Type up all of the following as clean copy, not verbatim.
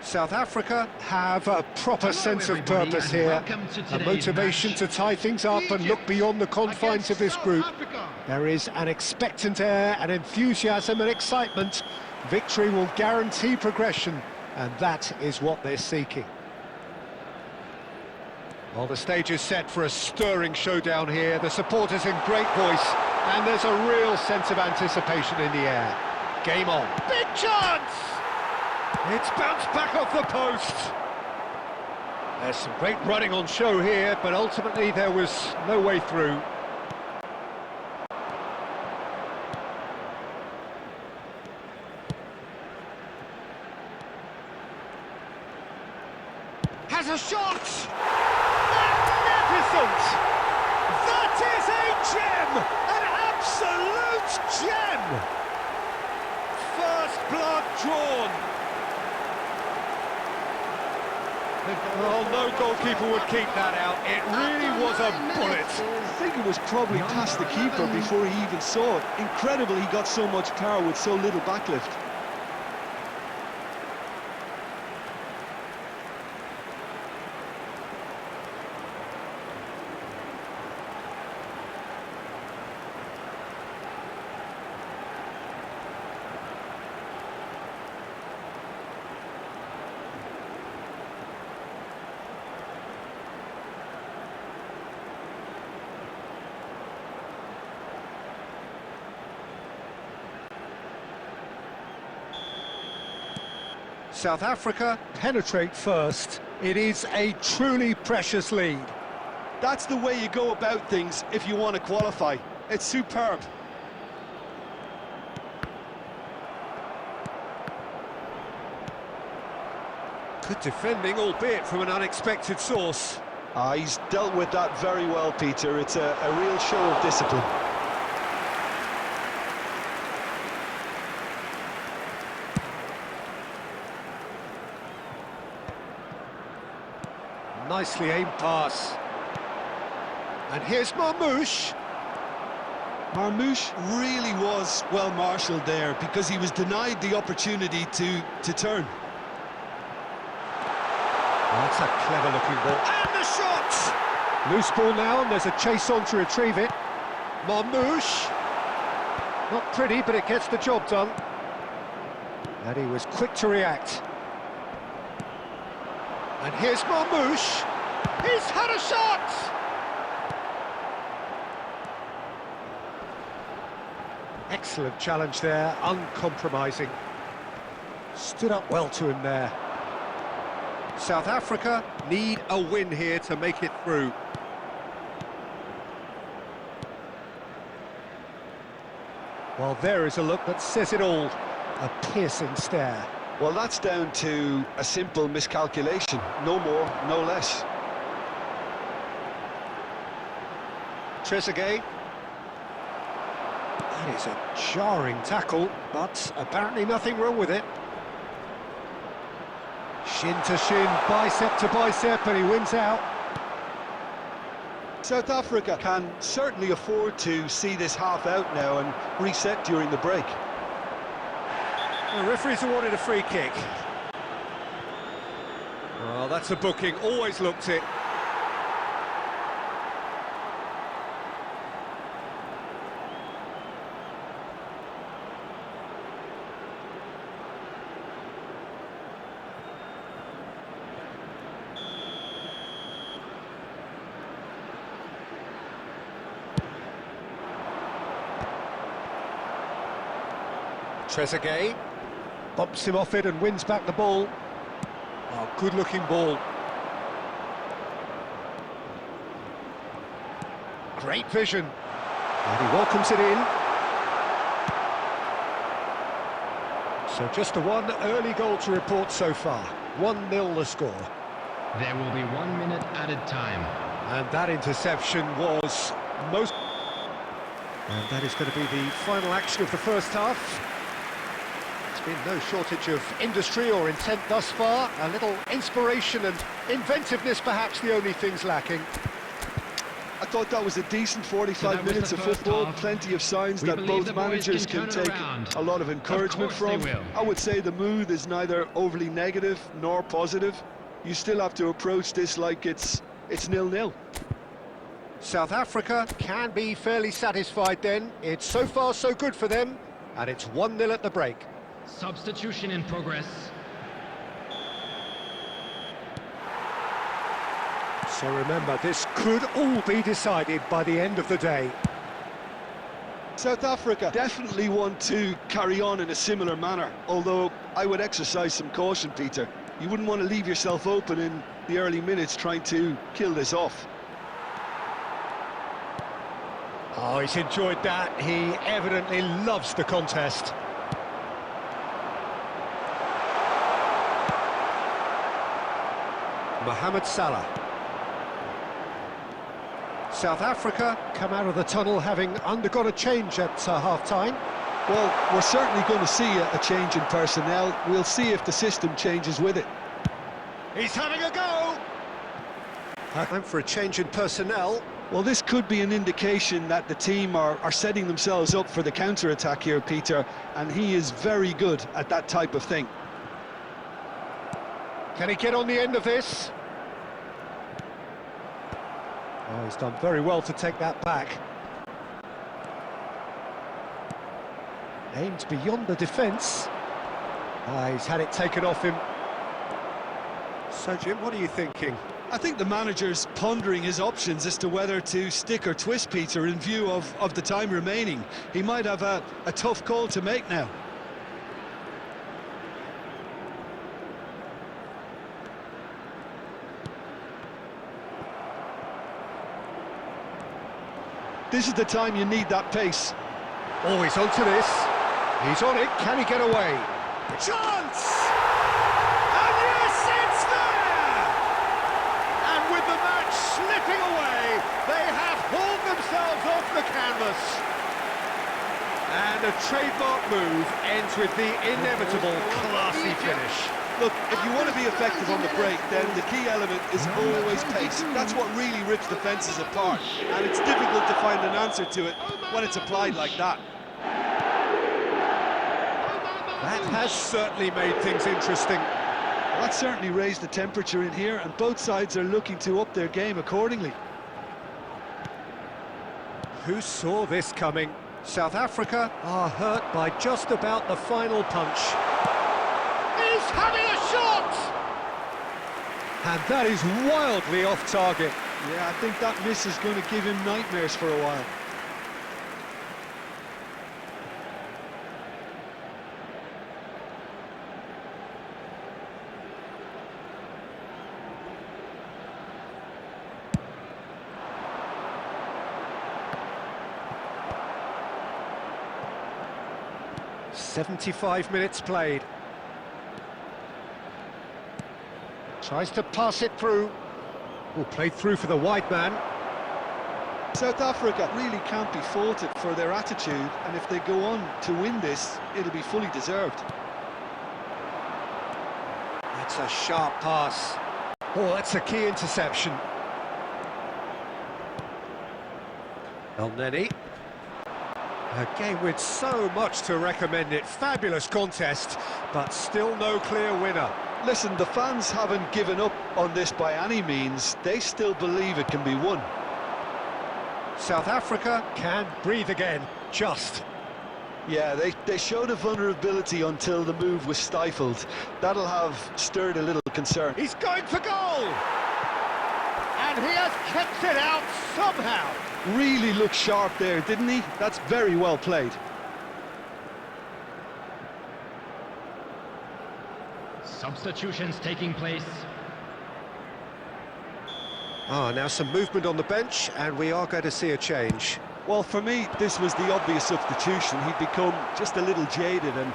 South Africa have a proper sense of purpose here, a motivation to tie things up and look beyond the confines of this group. There is an expectant air, an enthusiasm and excitement. Victory will guarantee progression, and that is what they're seeking. Well, the stage is set for a stirring showdown here. The supporters in great voice, and there's a real sense of anticipation in the air. Game on. Big chance! It's bounced back off the post. There's some great running on show here, but ultimately there was no way through. Has a shot! Magnificent! That is a gem! An absolute gem! First blood drawn. Well, no goalkeeper would keep that out. It really was a bullet. I think it was probably past the keeper before he even saw it. Incredible he got so much power with so little backlift. South Africa penetrate first. It is a truly precious lead. That's the way you go about things if you want to qualify. It's superb. Good defending, albeit from an unexpected source. He's dealt with that very well, Peter. It's a real show of discipline. Nicely aimed pass. And here's Marmoush. Marmoush really was well marshalled there because he was denied the opportunity to turn. That's a clever-looking ball. And the shot! Loose ball now, and there's a chase on to retrieve it. Marmoush. Not pretty, but it gets the job done. And he was quick to react. And here's Marmoush. He's had a shot! Excellent challenge there, uncompromising. Stood up well to him there. South Africa need a win here to make it through. Well, there is a look that says it all. A piercing stare. Well, that's down to a simple miscalculation. No more, no less. Trezeguet. That is a jarring tackle, but apparently nothing wrong with it. Shin to shin, bicep to bicep, and he wins out. South Africa can certainly afford to see this half out now and reset during the break. The referee's awarded a free kick. Well, that's a booking, always looked it. Trezeguet bumps him off it and wins back the ball. Oh, good-looking ball. Great vision. And he welcomes it in. So just the one early goal to report so far. 1-0 the score. There will be 1 minute added time. And that interception was most... And that is going to be the final action of the first half. Been no shortage of industry or intent thus far. A little inspiration and inventiveness, perhaps the only things lacking. I thought that was a decent So 45 that was minutes the of first football, half. plenty of signs We that believe both the boys managers can can turn take around. a lot of encouragement Of course they from. will. I would say the mood is neither overly negative nor positive. You still have to approach this like it's 0-0. South Africa can be fairly satisfied then. It's so far so good for them, and it's 1-0 at the break. Substitution in progress. So remember, this could all be decided by the end of the day. South Africa definitely want to carry on in a similar manner, although I would exercise some caution, Peter. You wouldn't want to leave yourself open in the early minutes trying to kill this off. Oh, he's enjoyed that. He evidently loves the contest. Mohamed Salah. South Africa come out of the tunnel having undergone a change at half-time. Well, we're certainly going to see a change in personnel. We'll see if the system changes with it. He's having a go! Time for a change in personnel. Well, this could be an indication that the team are setting themselves up for the counter-attack here, Peter, and he is very good at that type of thing. Can he get on the end of this? Oh, he's done very well to take that back. Aimed beyond the defence. He's had it taken off him. So, Jim, what are you thinking? I think the manager's pondering his options as to whether to stick or twist, Peter, in view of the time remaining. He might have a tough call to make now. This is the time you need that pace. Oh, he's onto this. He's on it. Can he get away? Chance! And yes, it's there! And with the match slipping away, they have hauled themselves off the canvas. And a trademark move ends with the inevitable classy finish. Look, if you want to be effective on the break, then the key element is always pace. That's what really rips defences apart, and it's difficult to find an answer to it when it's applied like that. That has certainly made things interesting. Well, that certainly raised the temperature in here, and both sides are looking to up their game accordingly. Who saw this coming? South Africa are hurt by just about the final punch. He's having a shot! And that is wildly off target. Yeah, I think that miss is going to give him nightmares for a while. "75 minutes played. Tries to pass it through. Oh, played through for the wide man. South Africa really can't be faulted for their attitude, and if they go on to win this, it'll be fully deserved. That's a sharp pass. Oh, that's a key interception. El Neni. A game with so much to recommend it. Fabulous contest, but still no clear winner. Listen, the fans haven't given up on this by any means. They still believe it can be won. South Africa can breathe again, just. Yeah, they showed a vulnerability until the move was stifled. That'll have stirred a little concern. He's going for goal! And he has kept it out somehow. Really looked sharp there, didn't he? That's very well played. Substitutions taking place. Now some movement on the bench, and we are going to see a change. Well, for me, this was the obvious substitution. He'd become just a little jaded, and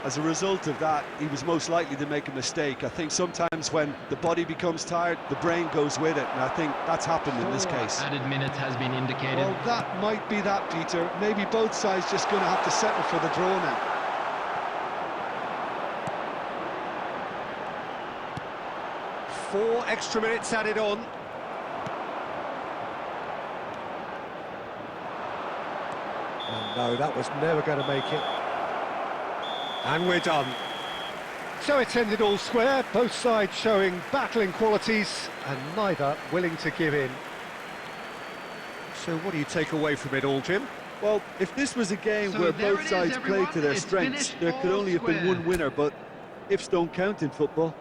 as a result of that, he was most likely to make a mistake. I think sometimes when the body becomes tired, the brain goes with it, and I think that's happened in this case. Added minutes has been indicated. Well, that might be that, Peter. Maybe both sides just going to have to settle for the draw now. Four extra minutes added on. And no, that was never going to make it. And we're done. So it's ended all square, both sides showing battling qualities and neither willing to give in. So what do you take away from it all, Jim? Well, if this was a game So where there both it is, sides everyone. played to their It's strengths, finished there could all only have been square. one winner, but ifs don't count in football.